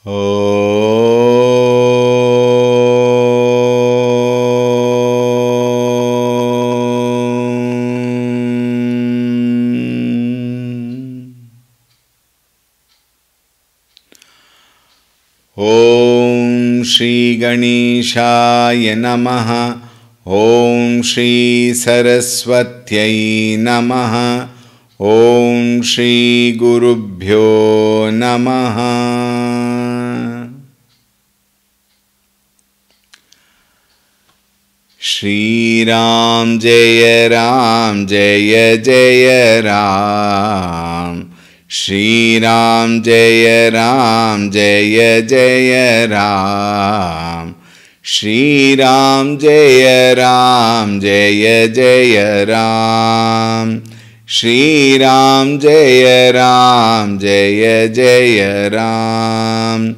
Om Shri Ganeshaya Namaha. Om Shri Saraswatyai Namaha. Om Shri Gurubhyo Namaha. Shri Ram Jaya Ram Jaya Jaya Ram. Shri Ram Jaya Ram Jaya Jaya Ram. Shri Ram Jaya Ram Jaya Jaya Ram. Shri Ram Jaya Ram Jaya Jaya Ram.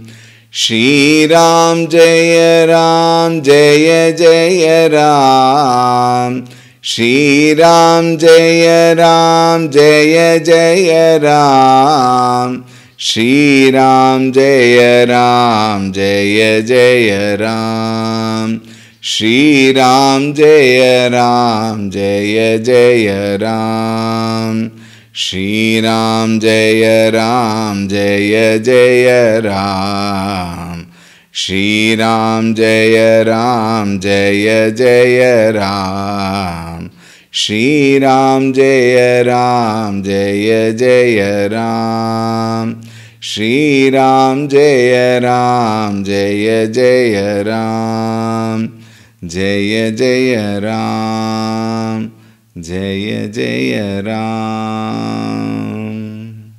Shri Ram Jaya Ram Jaya Jaya Ram. Shri Ram Jaya Ram Jaya Jaya Ram. Shri Ram Jaya Ram Jaya Jaya Ram. Shri Ram Jaya Ram Jaya Jaya Ram. Shri Ram Jaya Ram Jaya Jaya Ram. Shri Ram Jaya Ram Jaya Jaya Ram. Shri Ram Jaya Ram Jaya Jaya Ram. Shri Ram Jaya Ram Jaya Jaya Ram. Jaya Jaya Ram. Jaya Jaya Ram.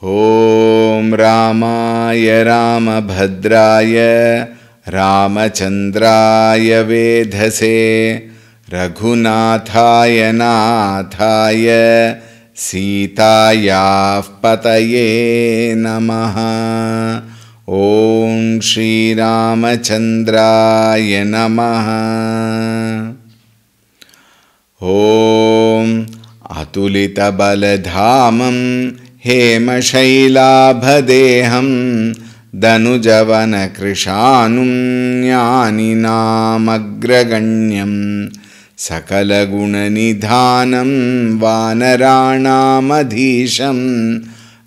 Om Ramaya Ramabhadraya Ramachandraya Vedhase Raghunathaya Nathaya Sitaya Pataye Namaha. Om Shri Ramachandraya Namaha. Om Atulita Baladhamam Hema Shailabhadeham Danujavana Krishanum Jnaninam Agraganyam Sakala Guna Nidhanam Vanaranam Adhisham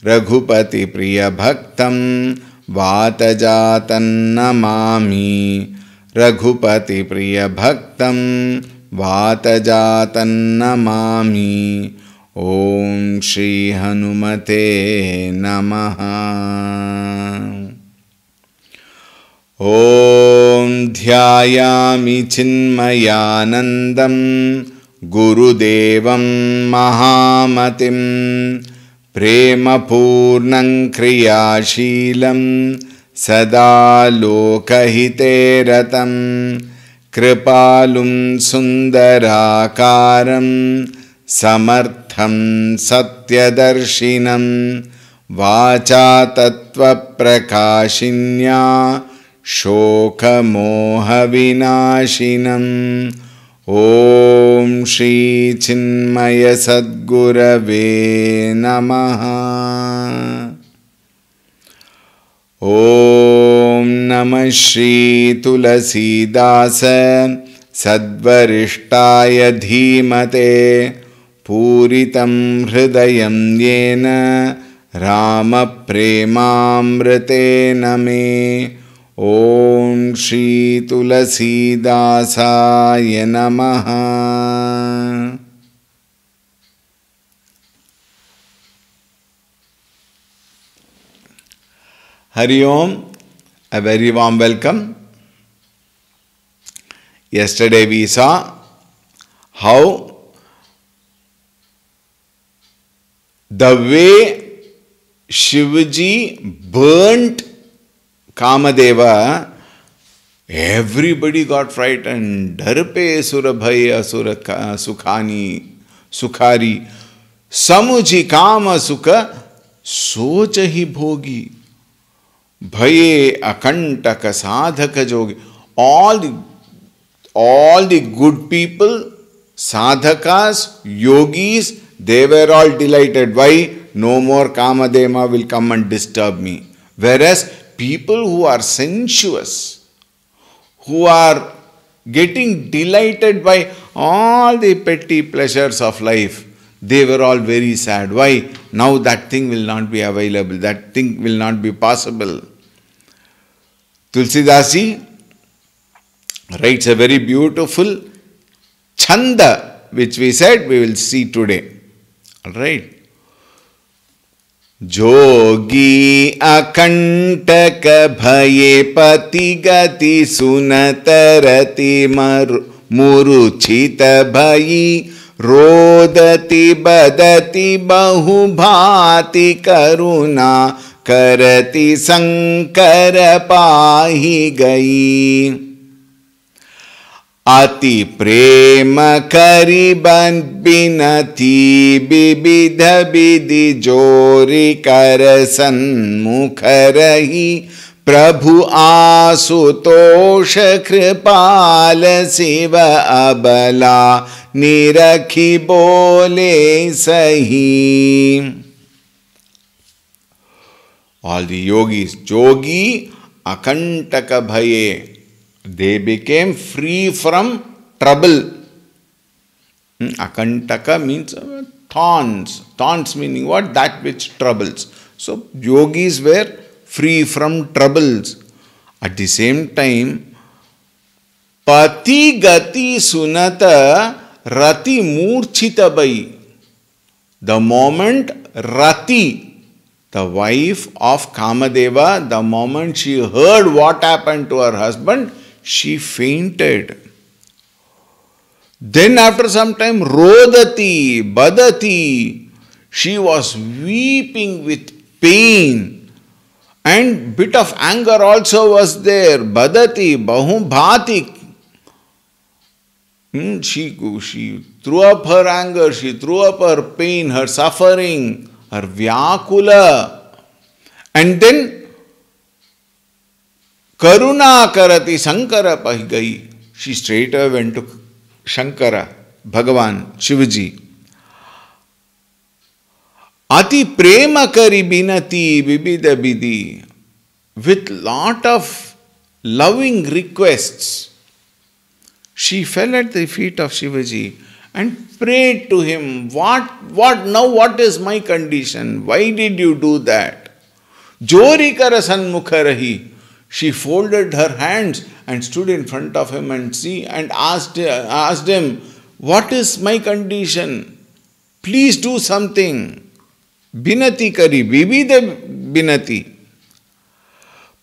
Raghupati Priya Bhaktam Vatajatan Namami. Raghupati Priya Bhaktam Vatajatan Namami. Om Shri Hanumate Namaha. Om Dhyayami Chinmayanandam Gurudevam Mahamatim Prema Purnam Kriyashilam Sada Lokahite Ratam Kripalum Sundarakaram Samartham Satyadarshinam Vacha Tattva Prakashinya Shoka Moha Vinashinam. Om Shri Chinmaya Sadgurave Namaha. Om Namah Shri Tulsi Dasa Sadvarishtaya Dhimate Puritam Hridayam Yena Rama Premamrite Name. Om Shri Tulsi Dasaya Namaha. Hari Om, a very warm welcome. Yesterday we saw how the way Shivaji burnt Kamadeva, everybody got frightened. Dharpe surabhaya sukhani sukhari samuji kama sukha sochahi bhogi bhaye akantaka sadhaka jogi. All the good people, sadhakas, yogis, they were all delighted. Why? no more Kamadeva will come and disturb me. Whereas people who are sensuous, who are getting delighted by all the petty pleasures of life, they were all very sad. Why? Now that thing will not be available. That thing will not be possible. Tulsi Dasi writes a very beautiful chanda, which we said we will see today. Alright. जोगी अकंटक भये पति गति सुनतरति मुरुचित भई रोदति बदति बहुभाति करुणा करति संकर पाहि गई अति प्रेम करि बिनती विविध विधि जोरि कर सन्मुख रही प्रभु आशुतोष कृपाल शिव अबला निरखी बोले सही. All the yogis, jogi akantaka bhaye, they became free from trouble. Akantaka means thorns. Thorns meaning what? That which troubles. So yogis were free from troubles. At the same time, pati gati sunata rati murchita bai. The moment Rati, the wife of Kamadeva, the moment she heard what happened to her husband, she fainted. Then after some time, Rodati, Badati, she was weeping with pain, and bit of anger also was there. Badati, Bahubhati. She threw up her anger, she threw up her pain, her suffering, her vyakula. And then Karuna karati Sankara pahigai. She straight away went to Shankara, Bhagavan, Shivaji. Ati prema kari binati vibida bidi. With lot of loving requests, she fell at the feet of Shivaji and prayed to him, what is my condition? Why did you do that? Jori kara sanmukha rahi. She folded her hands and stood in front of him and asked him, what is my condition? Please do something. Binati kari, vivida binati.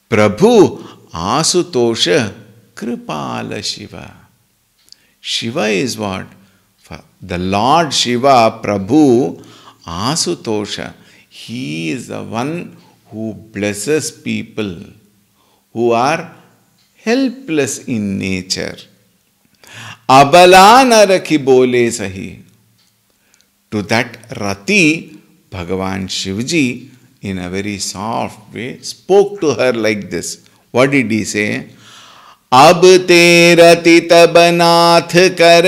Prabhu asutosha kripala Shiva. Shiva is what? The Lord Shiva, Prabhu asutosha. He is the one who blesses people who are helpless in nature. Abala narakhi bole sahi. To that Rati, Bhagavan Shivji, in a very soft way, spoke to her like this. What did he say? Ab te rati tab nath kar,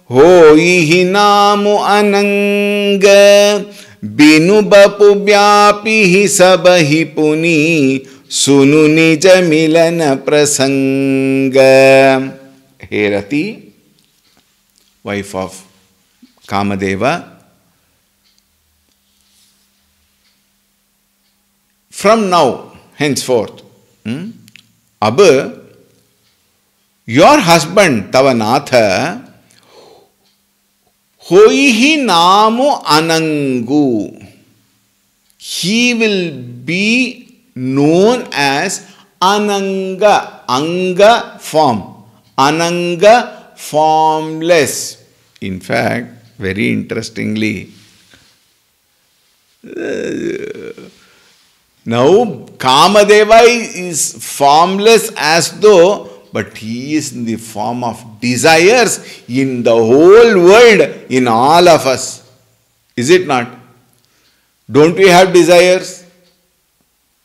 hoi hi namu ananga, binu bapu vyapi hi sab hi puni, sunu nija milana prasanga. Hey Rati, wife of Kamadeva, from now, henceforth, your husband, Tavanatha, hoihi namu anangu. He will be known as Ananga. Anga form. Ananga formless. In fact, very interestingly, now Kamadeva is formless as though, but he is in the form of desires in the whole world, in all of us. Is it not? Don't we have desires?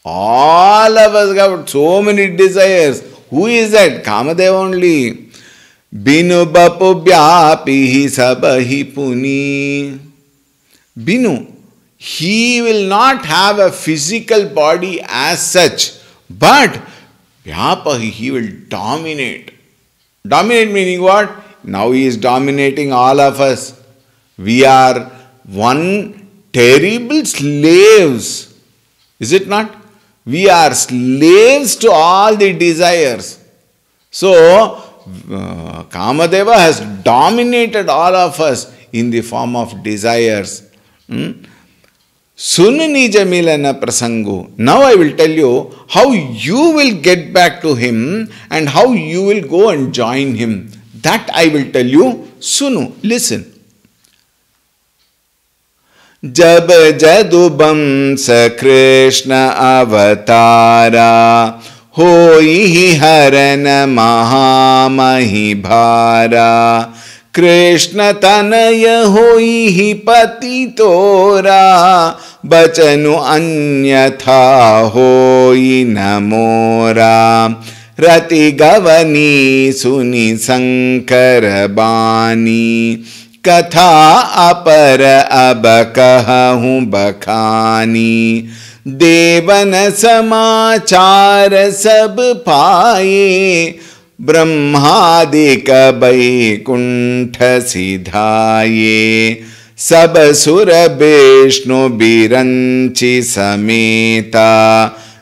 All of us have so many desires. Who is that? Kamadeva only. Binu bapu vyapi hi sabahi puni. Binu, He will not have a physical body as such, but Vyapahi, he will dominate. Dominate meaning what? Now he is dominating all of us. We are one terrible slaves. Is it not? We are slaves to all the desires. So, Kamadeva has dominated all of us in the form of desires. Sunu nija milana prasango. Now I will tell you how you will get back to him and how you will go and join him. That I will tell you. Sunu, listen. जब जदुबंस कृष्ण अवतारा होई हरन महामहि भारा कृष्ण तनय होई पति तोरा बचनु अन्यथा होई न मोरा रति गवनी सुनि शंकर बानी कथा अपर अब कहूँ बखानी देवन समाचार सब पाए ब्रह्मादिक बैकुंठ सिधाये सब सुर विष्णु बिरंचि समेता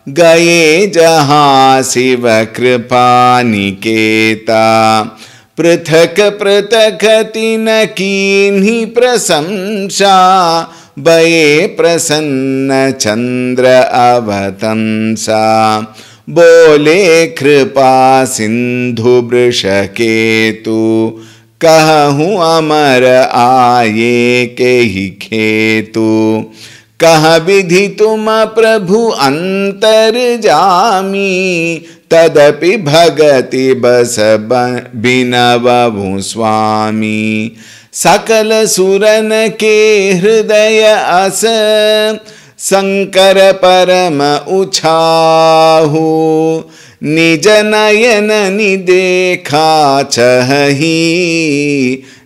गए जहाँ शिव कृपा निकेता पृथक पृथक तिन कीन्ही प्रशंसा बये प्रसन्न चंद्र अवतंसा बोले कृपा सिंधु वृषकेतु कहूँ अमर आये के ही खेतु कह विधि तुम प्रभु अंतर जामी तदपि भगति बस बिनवभु स्वामी सकल सुरन के हृदय अस शंकर परम उछाहु निज नयन निदेखा चही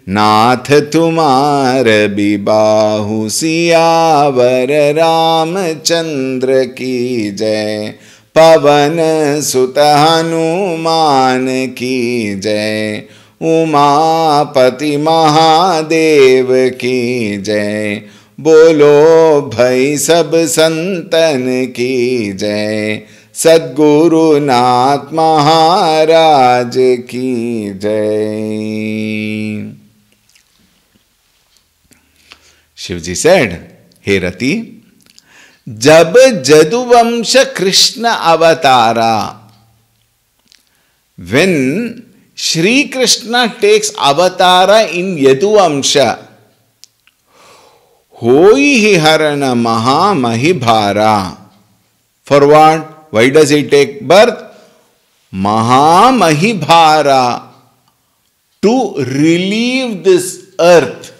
नाथ तुम्हार बिबाहु सियावर रामचंद्र की जय पवन सुत हनुमान की जय उमापति महादेव की जय बोलो भाई सब संतन की जय सद्गुरुनाथ महाराज की जय. Shivji said, Hey Rati, जब जदुवंश Krishna अवतारा, when Shri Krishna takes avatara in Yaduvamsha, hoi hi harana maha mahibhara. For what? Why does he take birth? Maha mahibhara, to relieve this earth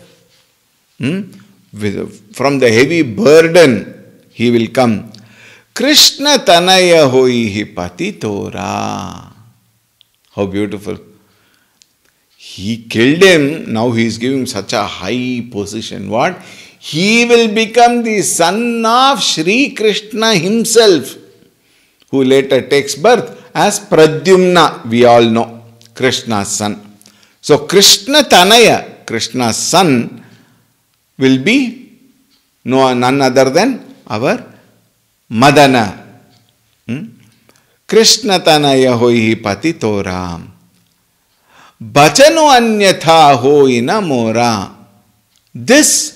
from the heavy burden. He will come. Krishna tanaya hoi hi patitora. How beautiful. He killed him, now he is giving such a high position. What? He will become the son of Shri Krishna himself, who later takes birth as Pradyumna, we all know, Krishna's son. So Krishna Tanaya, Krishna's son, will be none other than our Madana. Krishna Tanaya hoi patitora. Bachano anyatha hoi na mora. This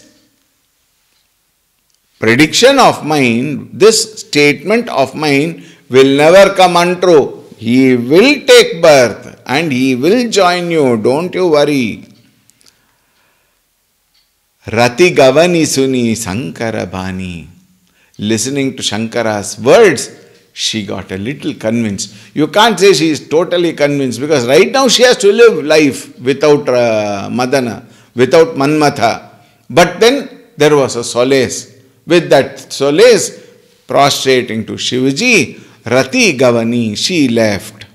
prediction of mine, this statement of mine will never come untrue. He will take birth and he will join you. Don't you worry. Rati Gavani Suni Sankara Bani. Listening to Shankara's words, she got a little convinced. You can't say she is totally convinced because right now she has to live life without Madana, without Manmatha. But then there was a solace. With that solace, prostrating to Shivaji, Rati Gavani, she left.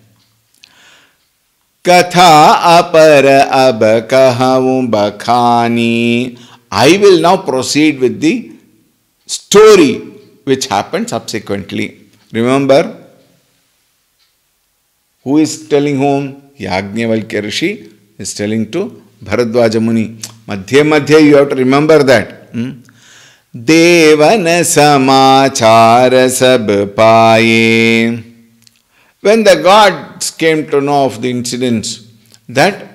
Katha apara ab kahavu bakhani. I will now proceed with the story which happened subsequently. Remember, who is telling whom? Yajnavalkya Rishi is telling to Bharadwaja Muni. Madhya you have to remember that. Devan samachara sab paye. When the gods came to know of the incidents that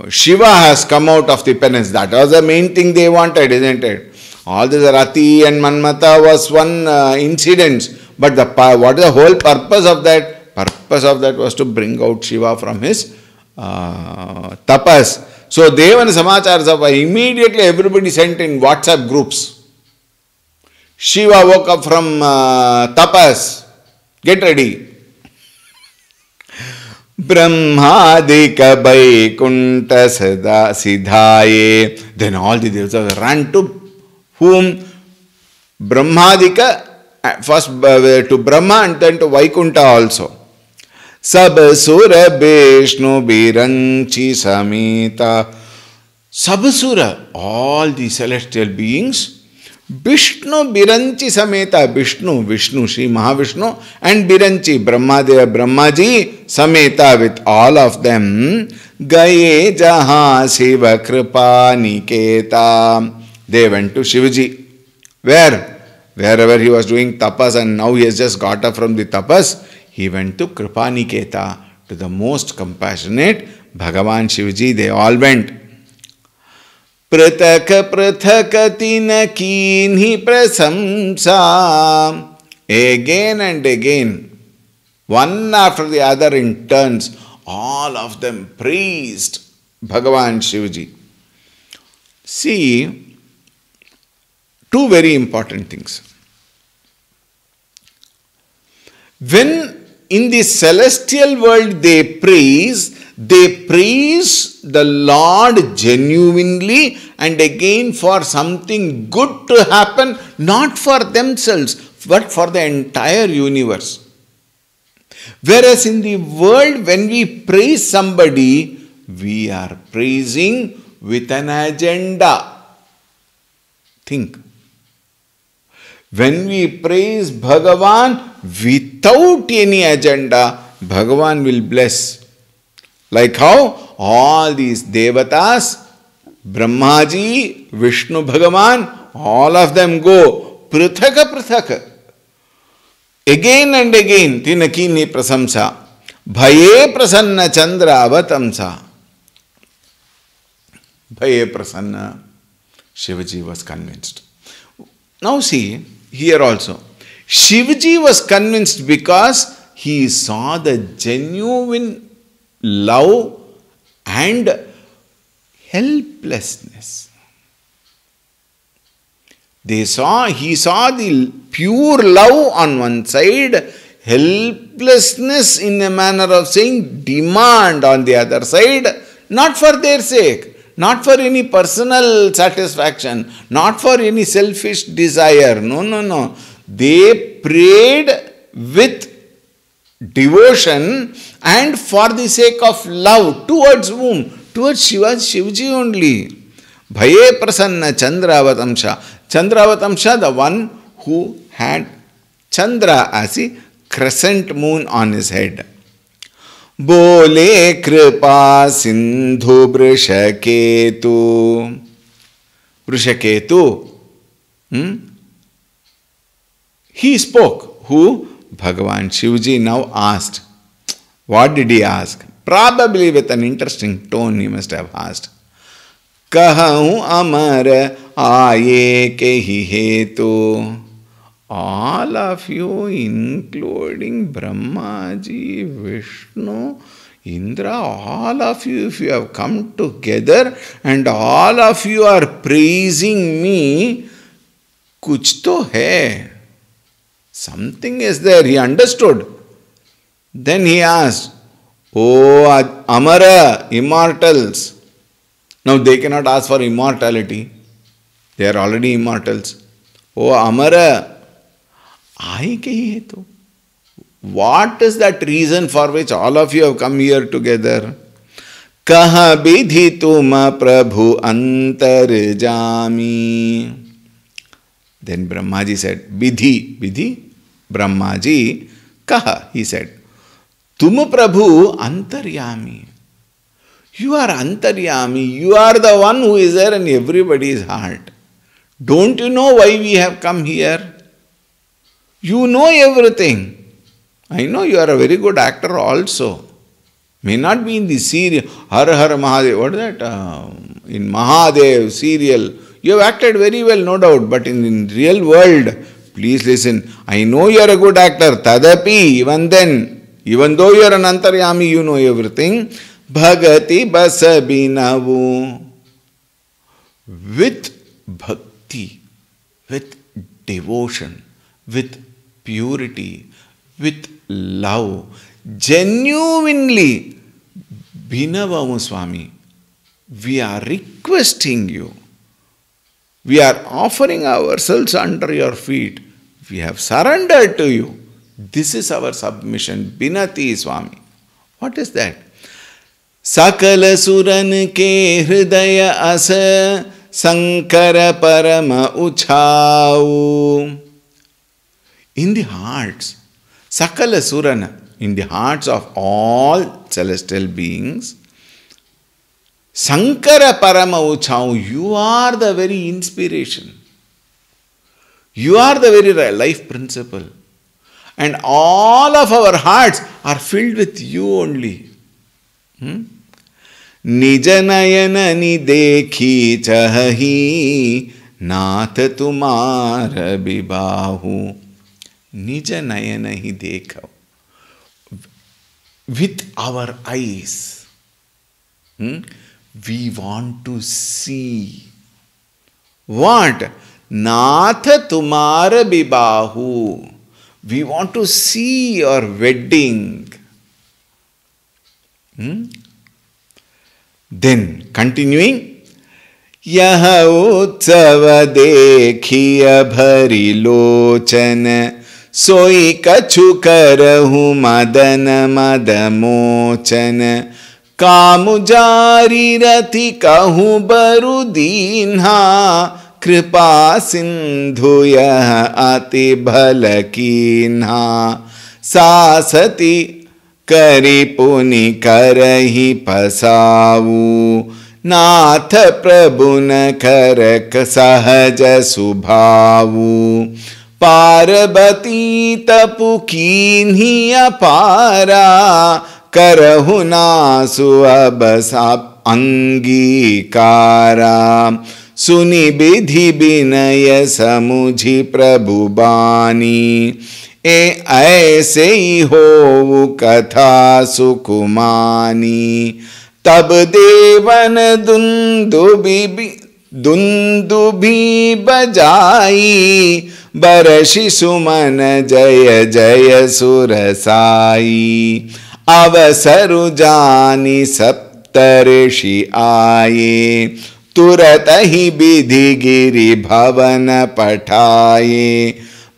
Shiva has come out of the penance, that was the main thing they wanted, isn't it? All this Rati and Manmata was one incident, but what is the whole purpose of that? Purpose of that was to bring out Shiva from his tapas. So Devan Samachara Sabha, immediately everybody sent in WhatsApp groups. Shiva woke up from tapas. Get ready. Brahmadika Vaikunta Sada Siddhaye. Then all the devas ran to whom? Brahmadika, first to Brahma and then to Vaikunta also. Sab Sura Vishnu Biranchi Samita. Sabasura, all the celestial beings, Vishnu Biranchi Sameta, Vishnu, Shri Mahavishnu, and Biranchi, Brahmaji Sameta, with all of them, Gaye Jaha Shiva Kripa Niketa. They went to Shivaji. Where? Wherever he was doing tapas and now he has just got up from the tapas, he went to Kripa Niketa, to the most compassionate Bhagavan Shivaji. They all went. Prathaka prathakatina kinhi prasamsa. Again and again, one after the other in turns, all of them praised Bhagavan Shivaji. See, two very important things. When in the celestial world they praise the Lord genuinely and again for something good to happen, not for themselves, but for the entire universe. Whereas in the world, when we praise somebody, we are praising with an agenda. Think. When we praise Bhagavan without any agenda, Bhagavan will bless. Like how all these devatas, Brahmaji, Vishnu Bhagavan, all of them go prathaka. Again and again, tinakini prasamsa, bhaye prasanna chandra avatamsa. Bhaye prasanna, Shivaji was convinced. Now see, here also, Shivaji was convinced because he saw the genuine love and helplessness. He saw the pure love on one side, helplessness in a manner of saying demand on the other side, not for their sake, not for any personal satisfaction, not for any selfish desire. No. They prayed with devotion and for the sake of love. Towards whom? Towards Shivaji only. Bhaye prasanna Chandravatamsha. Chandravatamsha, the one who had Chandra as a crescent moon on his head. Bole kripa sindhu Vrishaketu. Vrishaketu. He spoke. Who? Bhagavan Shivaji now asked. What did he ask? Probably with an interesting tone he must have asked. Kahu amar aaye kehi hetu. All of you, including Brahmaji, Vishnu, Indra, all of you, if you have come together and all of you are praising me, kuch to hai. Something is there. He understood. Then he asked, Oh Amara, immortals. Now they cannot ask for immortality. They are already immortals. Oh Amara, what is that reason for which all of you have come here together? कहा विधि तुम प्रभु अंतर Jami. Then Brahmaji said, Vidhi, Brahmaji, kaha, he said, Tum Prabhu Antaryami. You are Antaryami, you are the one who is there in everybody's heart. Don't you know why we have come here? You know everything. I know you are a very good actor also. May not be in the serial, Har Har Mahadev, what is that? In Mahadev serial. You have acted very well, no doubt, but in real world, please listen. I know you are a good actor, tadapi, even then, even though you are an antaryami, you know everything. Bhagati basabinavu. With bhakti, with devotion, with purity, with love, genuinely, Binavamu Swami, we are requesting you. We are offering ourselves under your feet. We have surrendered to you. This is our submission. Binati Swami. What is that? Sakala suran ke hridaya asa sankara parama uchau. In the hearts, Sakala surana, in the hearts of all celestial beings, Sankara Parama Uchau, you are the very inspiration. You are the very life principle. And all of our hearts are filled with you only. Nijanayana ni dekhi chahi nath tumara bibahu. Nijanayana hi dekha. With our eyes. We want to see. What? Nath tumara bibahu. We want to see your wedding. Then, continuing, Yaha utsava dekhiya bhari lochana soi kachu karahu madana madamochana कामुजारी रति कहूँ बरु दीन्हा कृपा सिंधु यह अति भल कीन्हा सासती करी पुनि करहि पसाऊ नाथ प्रभु न करक सहज सुभाऊ पार्वती तपु कीन्ही अपारा करहु नासु अब अंगीकारा सुनि विधि विनय समुझि प्रभु बानी ए ऐसे ही हो कथा सुकुमानी तब देवन दुंदुभी बजाई बरषि सुमन जय जय सुरसाई अवसरु जानी सप्तऋषि आये तुरत ही विधि गिरि भवन पठाये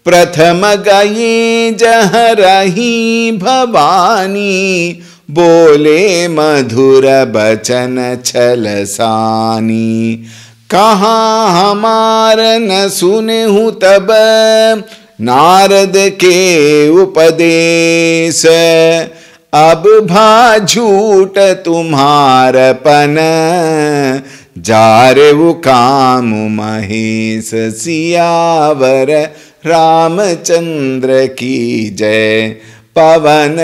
प्रथम गये जह रही भवानी बोले मधुर बचन छलसानी कहाँ हमार न सुने हूँ तब नारद के उपदेश अब भा झूठ तुम्हारपन जारु काम महेश सियावर रामचंद्र की जय पवन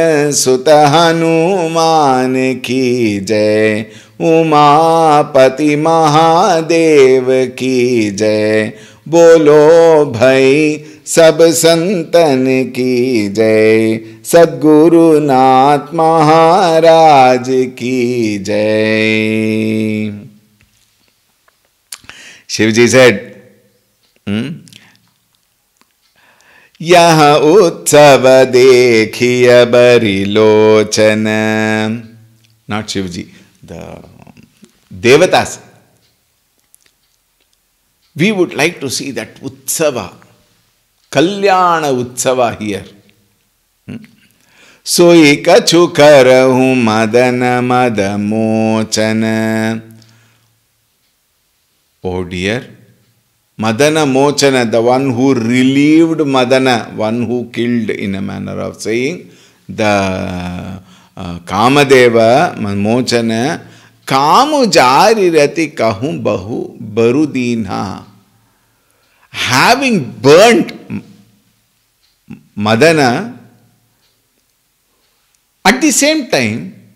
सुत हनुमान की जय उमापति महादेव की जय बोलो भाई सब संतन की जय सद्गुरुनाथ महाराज की जय. Shivji said, यह उत्सव देखिय बरिलोचन. Not Shivji, the Devatas. We would like to see that Utsava, Kalyana Utsava here. सोई कछु करहूँ मदन मद मोचन. Oh dear, Madana Mochana, the one who relieved Madana, one who killed in a manner of saying, the Kamadeva Mochana, Kamu Jari Rati Kahum Bahu Barudina. Having burnt Madana, at the same time,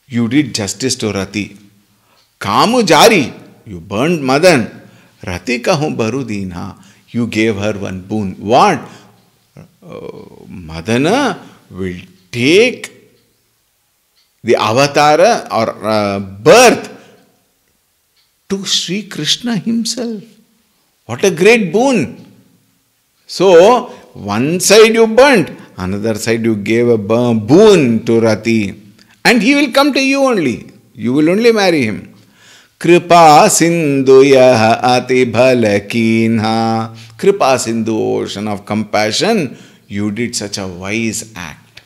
you did justice to Rati. Kamu Jari, you burned Madan. Rati kahum barudina, you gave her one boon. What? Madana will take the avatara or birth to Sri Krishna himself. What a great boon! So, one side you burnt, another side you gave a boon to Rati, and he will come to you only. You will only marry him. Kripa Sindhu Yaha Ati Bhalakinha. Kripa Sindhu, ocean of compassion, you did such a wise act.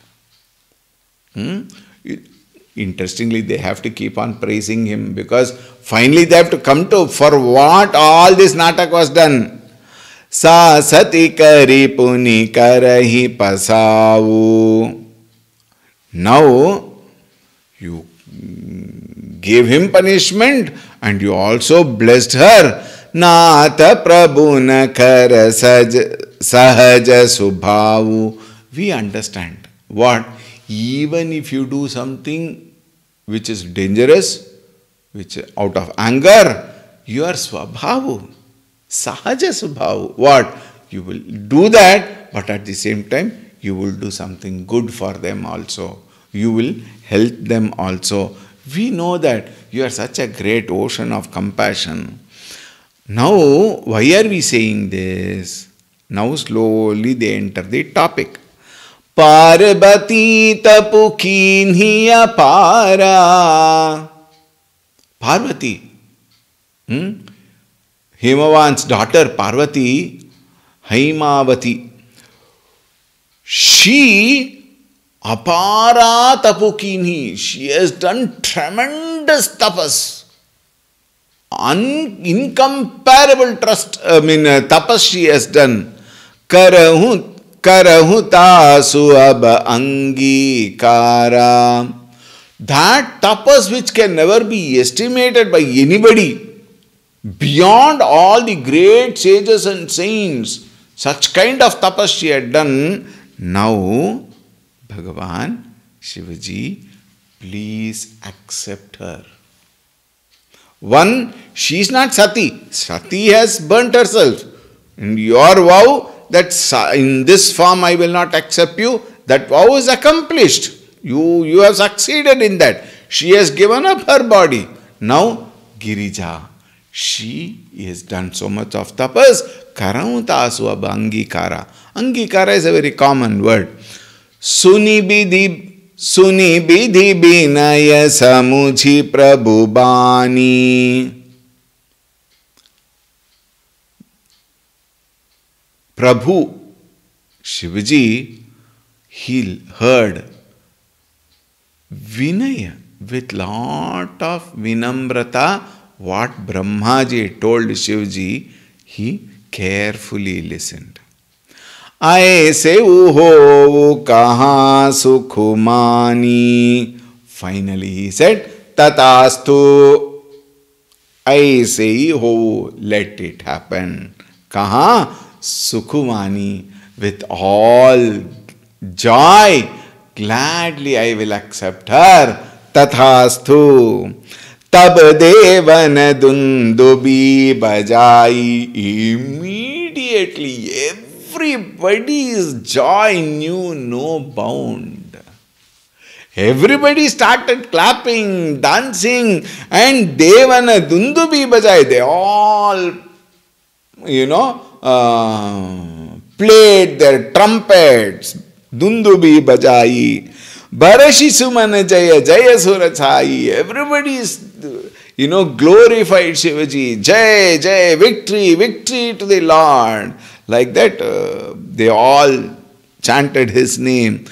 Interestingly, they have to keep on praising him because finally they have to come to for what all this natak was done. Sa sati kari puni karahi pasavu. Now, you gave him punishment and you also blessed her. Nata prabhuna kara sahaja subhavu. We understand what? Even if you do something which is dangerous, which out of anger, you are swabhavu. Sahaja subhavu. What? You will do that, but at the same time, you will do something good for them also. You will help them also. We know that you are such a great ocean of compassion. Now, why are we saying this? Now slowly they enter the topic. Parvati tapukinhiya para. Parvati. Himavan's daughter Parvati, Haimavati. She apara tapukinhi. She has done tremendous tapas. Incomparable tapas she has done. Karahu tasu ab angikara. That tapas which can never be estimated by anybody. Beyond all the great sages and saints. Such kind of tapas she had done. Now, Bhagavan, Shivaji, please accept her. One, she is not Sati. Sati has burnt herself. And your vow that in this form I will not accept you, that vow is accomplished. You have succeeded in that. She has given up her body. Now, Girija, she has done so much of tapas. Karamutasu ab angikara. Angikara is a very common word. Suni bidhi binaya samuji prabhu bani. Prabhu, Shivaji, he heard Vinaya with lot of vinamrata. What Brahmaji told Shivaji, he carefully listened. Aise uho kaha sukhumani. Finally he said, Tatastu. Aise ho, let it happen. Kaha sukhumani. With all joy, gladly I will accept her. Tathastu. Tab devan dundubi bajai. Immediately everybody's joy knew no bound. Everybody started clapping, dancing, and devana dundubi bajai. They all, played their trumpets. Dundubi bajai. Barashi sumana jaya jaya surachai. Everybody is, glorified Shivaji. Jai, jai, victory, victory to the Lord. Like that, they all chanted his name.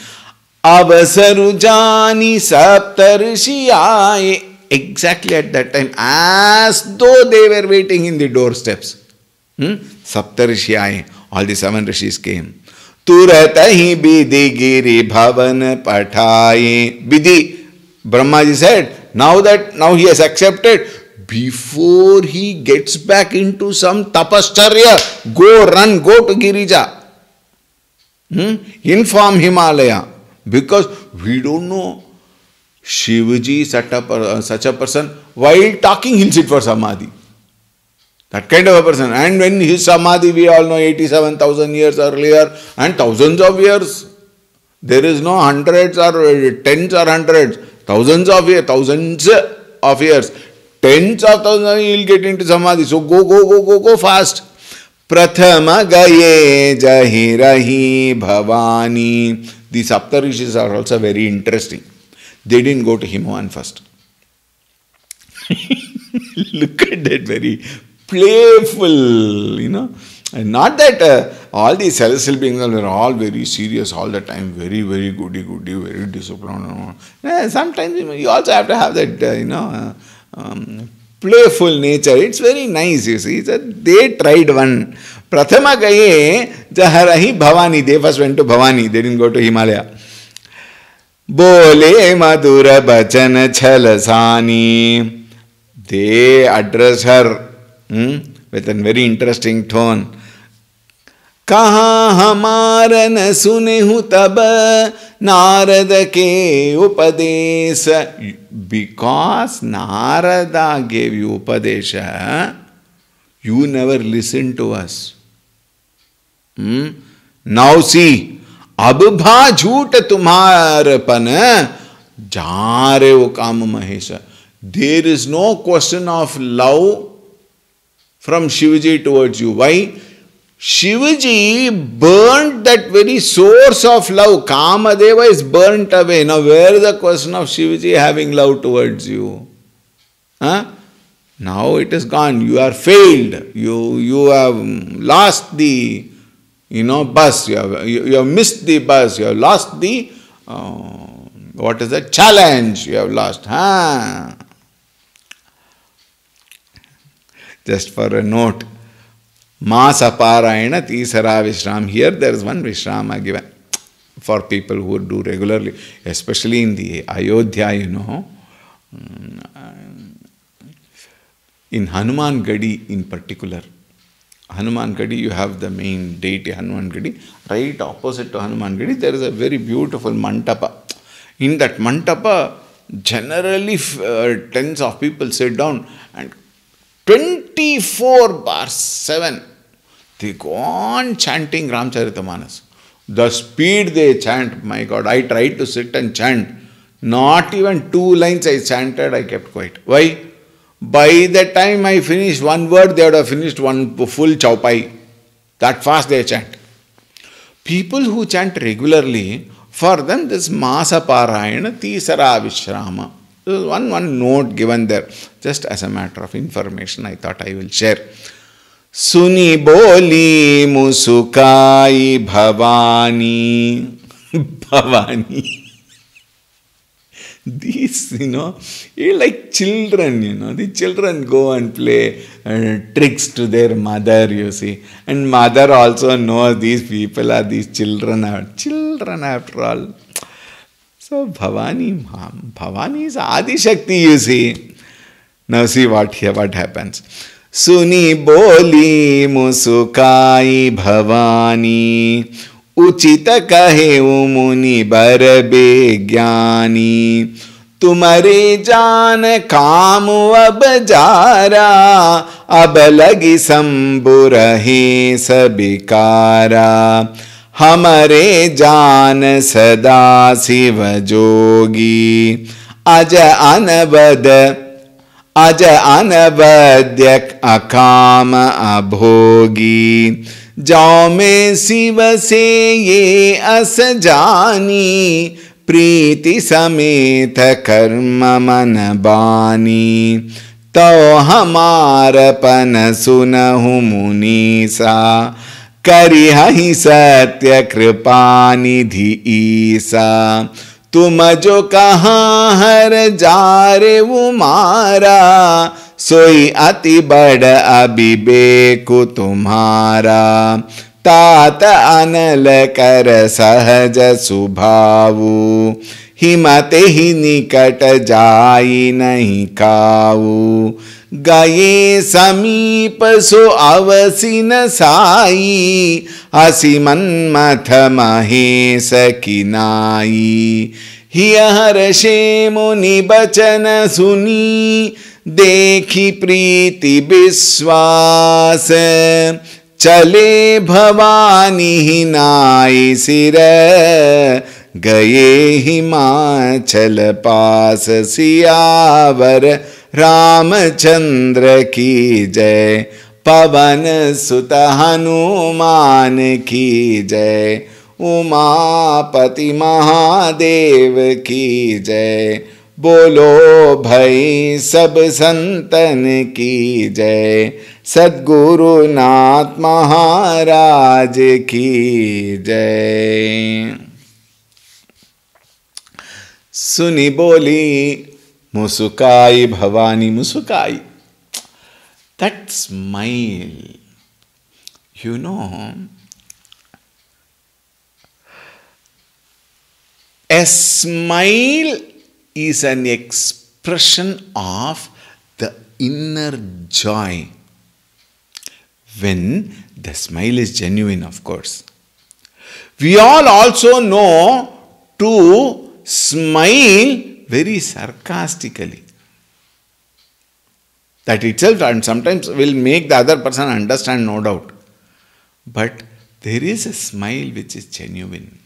Avasaru jani saptarshi aaye. Exactly at that time, as though they were waiting in the doorsteps. Saptarshi aaye. All the 7 rishis came. Turatahi bidi giri bhavan pathaye. Bidi. Brahmaji said, now he has accepted. Before he gets back into some tapascharya, go to Girija. Inform Himalaya. Because we don't know. Shivaji is such a person, while talking he'll sit for samadhi. That kind of a person. And when his samadhi, we all know 87,000 years earlier and thousands of years. There is no hundreds or tens or hundreds. Thousands of years. Tens of thousands, he will get into samadhi. So go fast. Prathama gaye jahirahi bhavani. The Saptarishis are also very interesting. They didn't go to Himavan first. Look at that, very playful, And not that all these celestial beings are all very serious all the time, very goody, very disciplined. Sometimes you also have to have that, playful nature. It's very nice, you see. They tried one. Prathama gaye jaharahi bhavani. They first went to Bhavani. They didn't go to Himalaya. Bole madura bachana chalasani. They address her with a very interesting tone. Kaha hamara na sunehu tab Narada ke upadesha. Because Narada gave you upadesha, you never listened to us. Now see, abha jhoot tumhara pan jare o kam mahesha. There is no question of love from Shivaji towards you. Why? Shivaji burnt that very source of love. Kamadeva is burnt away. Now where is the question of Shivaji having love towards you? Now it is gone. You are failed. You have lost the bus. You have missed the bus. You have lost the challenge. You have lost. Just for a note. Masa Parayana Tisara Vishram. Here there is one Vishrama given for people who do regularly, especially in the Ayodhya, in Hanuman Gadi in particular. Hanuman Gadi, you have the main deity Hanuman Gadi. Right opposite to Hanuman Gadi, there is a very beautiful mantapa. In that mantapa, generally tens of people sit down and 24/7, they go on chanting Ramcharitamanas. The speed they chant, my God, I tried to sit and chant. Not even 2 lines I chanted, I kept quiet. Why? By the time I finished one word, they would have finished one full chaupai. That fast they chant. People who chant regularly, for them this Masa Parayana Tisara Vishrama. One note given there, just as a matter of information, I thought I will share. Suni boli musukai bhavani. Bhavani. These, like children, the children go and play tricks to their mother, you see. And mother also knows these people are these children after all. So Bhavani is Adi Shakti, you see. Now see what happens. Suni boli musukai bhavani, uchita kahe muni barbe jnani, tumare jaan kaamu ab jara, ab lagi samburahe sabikara. Hamare jaan sada siv jogi, aja anavadyak akama abhogi, jao mein siv se ye as jani, priti sameta karma man bani, to hamara pan sunahu munisa, करिह ही सत्य कृपा निधि ईसा, तुम जो कहाँ हर जारे उमारा, सोई अति बड़ अविवेक तुम्हारा। तात अनल कर सहज सुभावु, हिमते ही निकट जाई नहीं काऊ। गए समीप सो अवसिन साई, हसी मन्मथ महेश किनाई। हिय हर्षे मुनि बचन सुनी, देखी प्रीति विश्वास। चले भवानी ही नाई सिर, गए हिमाचल पास। सियावर रामचंद्र की जय, पवन सुत हनुमान की जय। उमापति महादेव की जय, बोलो भाई सब संतन की जय। सद्गुरुनाथ महाराज की जय। सुनी बोली मुस्काई भवानी, मुस्काई. That smile, you know, a smile is an expression of the inner joy. When the smile is genuine, of course. We all also know to smile very sarcastically. That itself and sometimes will make the other person understand, no doubt. But there is a smile which is genuine.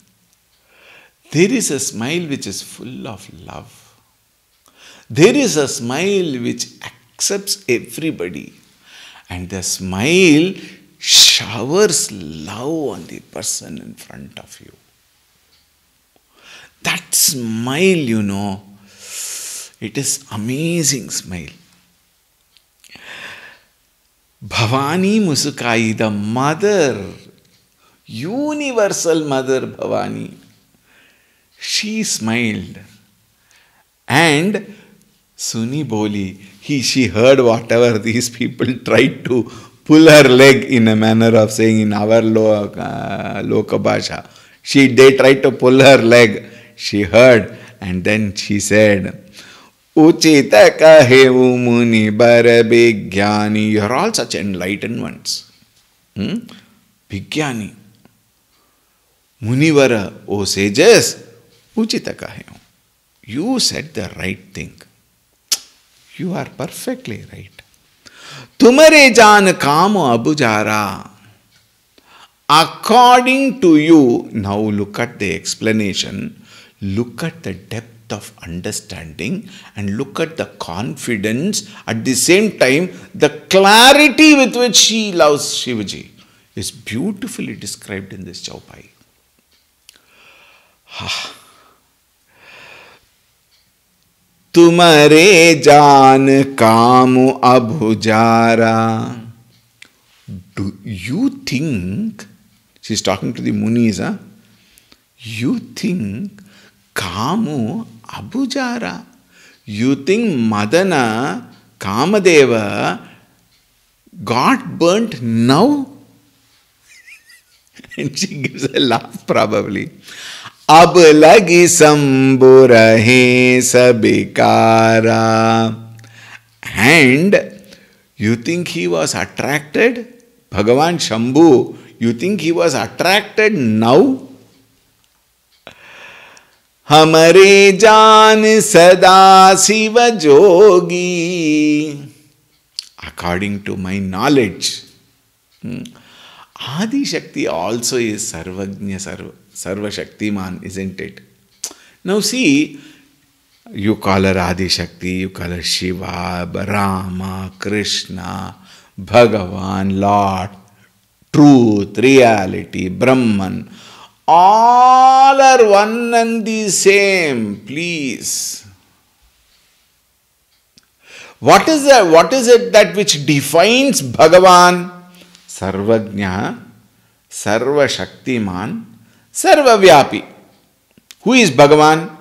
There is a smile which is full of love. There is a smile which accepts everybody. And the smile showers love on the person in front of you. That smile, you know, it is amazing smile. Bhavani Musukai, the mother, universal mother Bhavani, she smiled. And Suni Boli, she heard whatever these people tried to pull her leg in a manner of saying in our Loka Bhasha. They tried to pull her leg. She heard and then she said, Uchita kahevu muni bara Vigyani. You are all such enlightened ones. Vigyani. Munivara, O sages, Uchita kahevu. You said the right thing. You are perfectly right. Tumare jaan kamo abujara. According to you, now look at the explanation. Look at the depth of understanding and look at the confidence. At the same time, the clarity with which she loves Shivaji is beautifully described in this Chaupai. Tumare jaan kamu abhujara. Do you think, she's talking to the Munis, you think Kamu Abhujara. You think Madana, Kamadeva got burnt now? And she gives a laugh probably. Ab lagi samburahe sabikara. And you think he was attracted? Bhagavan Shambhu, you think he was attracted now? Hamare jaan sada siva jogi. According to my knowledge, Adi Shakti also is Sarvagnya Sarva Shaktiman, isn't it? Now see, you call her Adi Shakti, you call her Shiva, Rama, Krishna, Bhagavan, Lord, truth, reality, Brahman. All are one and the same, please. What is it that which defines Bhagavan? Sarvagnya, Sarva Shaktiman, Sarva Vyapi. Who is Bhagavan?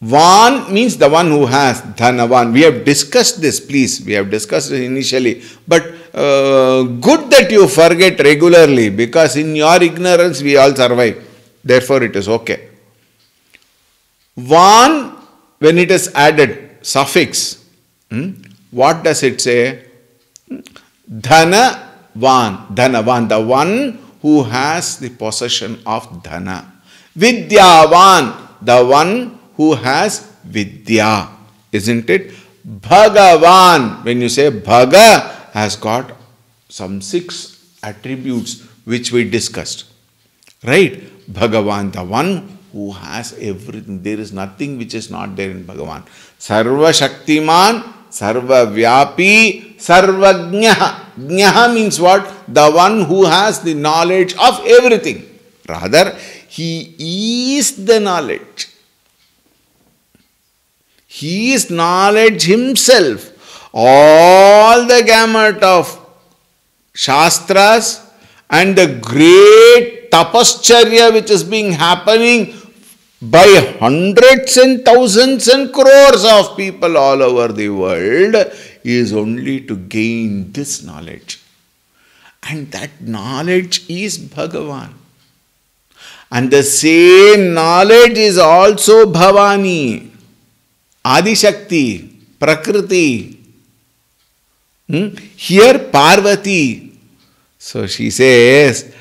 Van means the one who has, Dhanavan. We have discussed this, please. We have discussed it initially. But good that you forget regularly, because in your ignorance we all survive. Therefore it is okay. Van, when it is added, suffix, what does it say? Dhanavan. Dhanavan, the one who has the possession of dhana. Vidyavan, the one who has vidya. Isn't it? Bhagavan, when you say Bhaga, has got some 6 attributes which we discussed. Right? Bhagavan, the one who has everything. There is nothing which is not there in Bhagavan. Sarva Shaktiman, Sarva Vyapi, Sarvagnya. Gnya means what? The one who has the knowledge of everything. Rather, he is the knowledge. He is knowledge himself. All the gamut of Shastras and the great tapascharya which is being happening by hundreds and thousands and crores of people all over the world is only to gain this knowledge. And that knowledge is Bhagavan. And the same knowledge is also Bhavani, Adi Shakti, Prakriti. Here Parvati. So she says,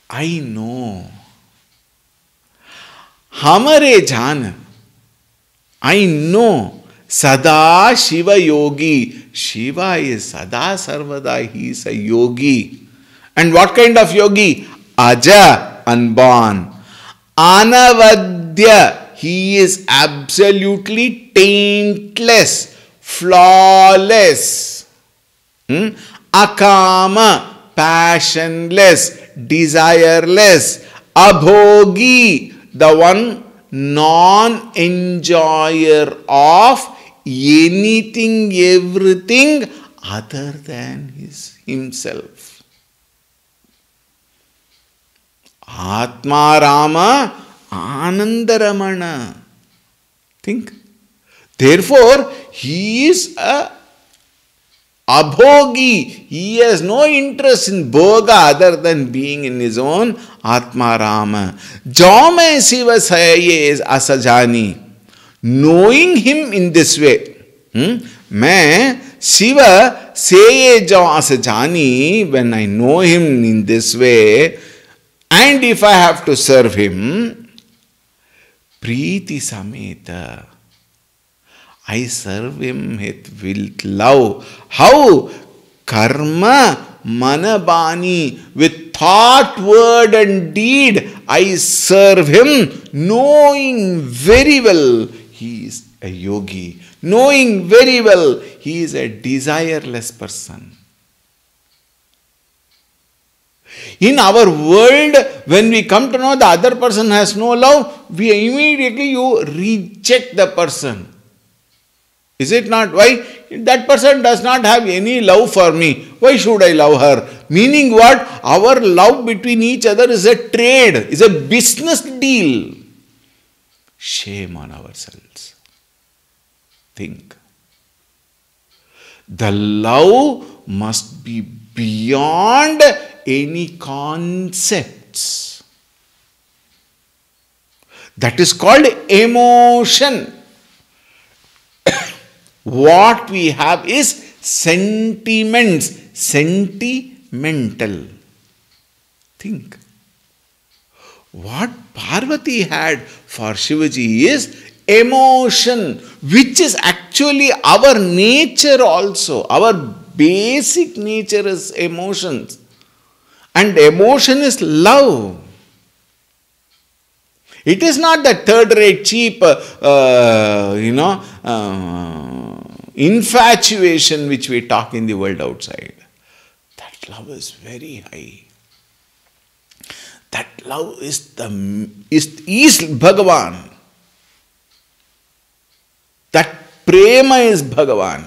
I know. Hamare jhan. I know. Sada Shiva Yogi. Shiva is Sada Sarvada. He is a yogi. And what kind of yogi? Aja, unborn. Anavadya. He is absolutely taintless, flawless. Akama, passionless, desireless. Abhogi, the one non-enjoyer of anything, everything other than himself. Atma Rama Anandaramana. Think. Therefore, he is a abhogi. He has no interest in bhoga other than being in his own Atma Rama. Jo mein Shiva saye asajani. Knowing him in this way. Main Shiva saye jo asajani. When I know him in this way, and if I have to serve him, Preeti Sameta, I serve him with love. How? Karma Manabani, with thought, word and deed, I serve him, knowing very well he is a yogi, knowing very well he is a desireless person. In our world, when we come to know the other person has no love, we immediately reject the person. Is it not? Why? That person does not have any love for me. Why should I love her? Meaning what? Our love between each other is a trade, is a business deal. Shame on ourselves. Think. The love must be beyond any concepts. That is called emotion. What we have is sentiments, sentimental. Think. What Parvati had for Shivaji is emotion, which is actually our nature also. Our basic nature is emotions. And emotion is love. It is not the third-rate, cheap, infatuation which we talk in the world outside. That love is very high. That love is Bhagavan. That prema is Bhagavan.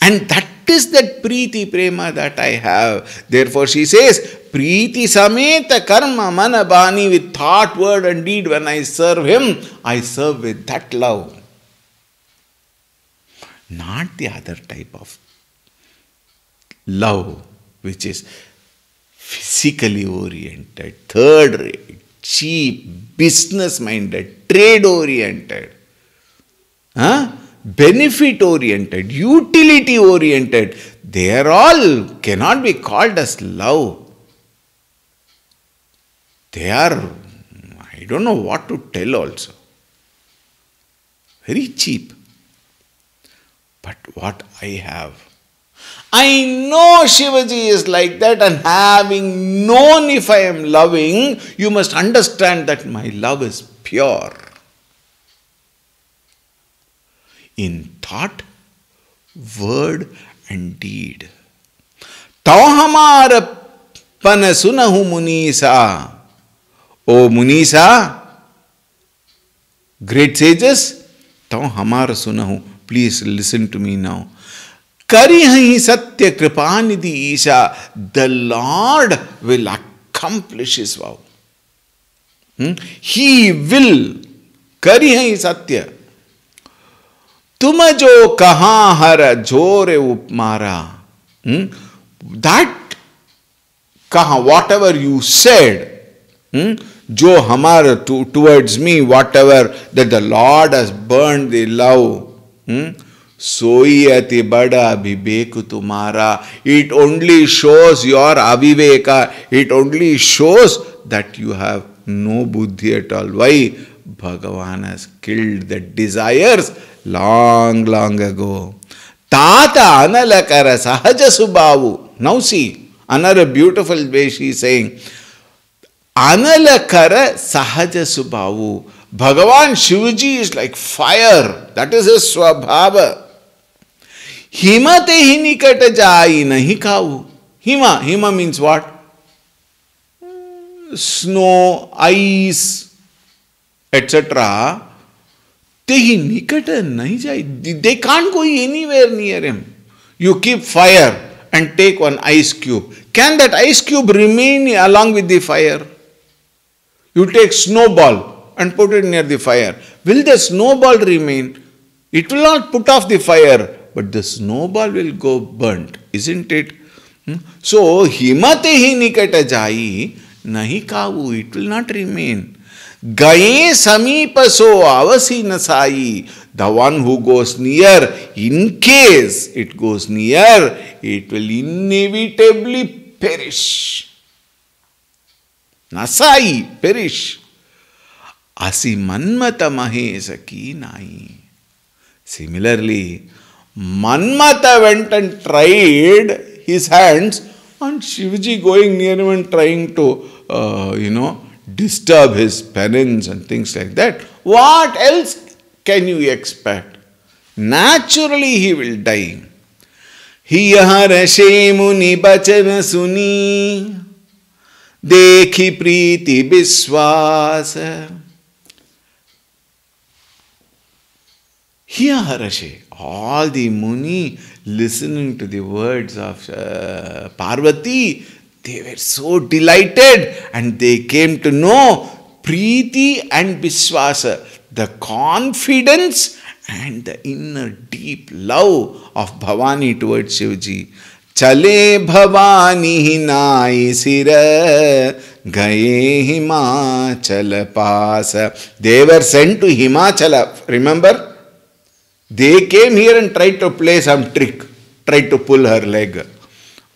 And that is that Preeti Prema that I have. Therefore she says, Preeti Sameta Karma Manabani, with thought, word and deed, when I serve him, I serve with that love. Not the other type of love, which is physically oriented, third rate, cheap, business minded, trade oriented, benefit oriented, utility oriented. They are all cannot be called as love. They are, I don't know what to tell also. Very cheap. But what I have, I know Shivaji is like that, and having known if I am loving, you must understand that my love is pure. In thought, word and deed. Tau hamara pana sunahu munisa. O Munisa, great sages, tau hamara sunahu. Please listen to me now. Karihahi satya kripanidhi isha. The Lord will accomplish his vow. He will. Karihahi satya. Tuma jo kaha hara jore upmara. That kaha, whatever you said, jo hamara towards me, whatever that the Lord has burned the love. Soi ati bada abhibeku tumara. It only shows your aviveka. It only shows that you have no buddhi at all. Why? Bhagavan has killed the desires long, long ago. Tata analakara sahaja subhavu. Now see, another beautiful way she is saying, analakara sahaja subhavu. Bhagavan Shivaji is like fire. That is his swabhava. Himate hi nikata jai nahi kavu. Hima means what? Snow, ice, etc. They can't go anywhere near him. You keep fire and take one ice cube. Can that ice cube remain along with the fire? You take snowball and put it near the fire. Will the snowball remain? It will not put off the fire, but the snowball will go burnt, isn't it? So, himate hi nikata jai nahi kavu. It will not remain. Gaye samipa so avasi nasai. The one who goes near, in case it goes near, it will inevitably perish. Nasai, perish. Asi manmata mahesa ki nai. Similarly, Manmata went and tried his hands on Shivaji, going near him and trying to, disturb his penance and things like that. What else can you expect? Naturally he will die. Hiya rashe muni bachana suni dekhi preeti biswas. Hiya rashe. All the Muni listening to the words of Parvati, they were so delighted and they came to know Preeti and Viswasa, the confidence and the inner deep love of Bhavani towards Shivaji. Chale Bhavani hinai sira gaye Himachala pasa. They were sent to Himachala, remember? They came here and tried to play some trick, tried to pull her leg.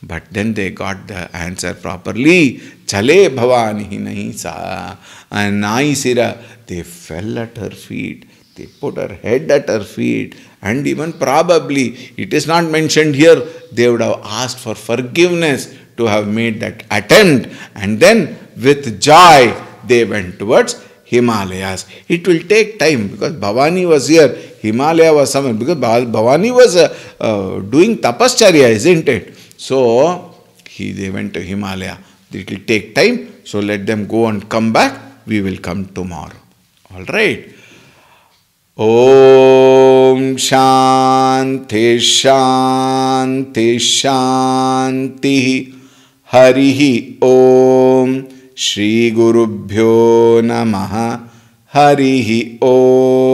But then they got the answer properly. Chale Bhavani nahi sa. And nai sira. They fell at her feet. They put her head at her feet. And even probably, it is not mentioned here, they would have asked for forgiveness to have made that attempt. And then with joy, they went towards Himalayas. It will take time because Bhavani was here. Himalaya was somewhere, because Bhavani was doing tapascharya, isn't it? So, they went to Himalaya. It will take time, so let them go and come back. We will come tomorrow. All right. Om Shanti Shanti Shanti. Harihi Om. Shri Gurubhyo Namaha. Harihi Om.